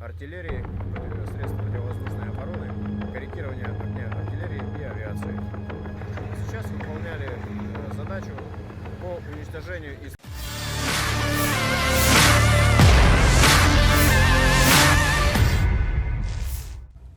артиллерии, средств противовоздушной обороны, корректирования огня артиллерии и авиации. Сейчас выполняли задачу по уничтожению из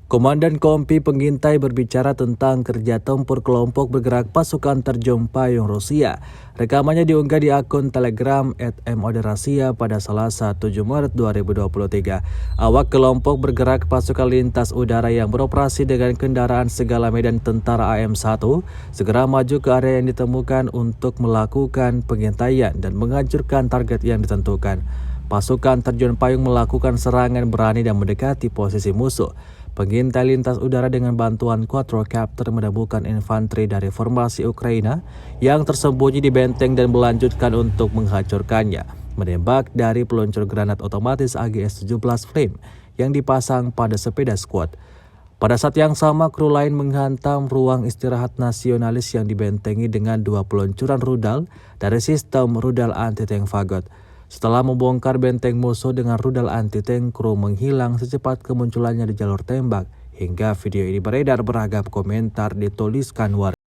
Komandan Kompi Pengintai berbicara tentang kerja tempur kelompok bergerak pasukan terjun payung Rusia. Rekamannya diunggah di akun Telegram @modrasia pada Selasa 7 Maret 2023. Awak kelompok bergerak pasukan lintas udara yang beroperasi dengan kendaraan segala medan tentara AM-1 segera maju ke area yang ditemukan untuk melakukan pengintaian dan menghancurkan target yang ditentukan. Pasukan terjun payung melakukan serangan berani dan mendekati posisi musuh. Pengintai lintas udara dengan bantuan quadrocopter menemukan infanteri dari formasi Ukraina yang tersembunyi di benteng dan melanjutkan untuk menghancurkannya, menembak dari peluncur granat otomatis AGS-17 Flame yang dipasang pada sepeda squad. Pada saat yang sama, kru lain menghantam ruang istirahat nasionalis yang dibentengi dengan 2 peluncuran rudal dari sistem rudal anti-tank Fagot. Setelah membongkar benteng musuh dengan rudal anti-tank, kru menghilang secepat kemunculannya di jalur tembak. Hingga video ini beredar, beragam komentar dituliskan warga.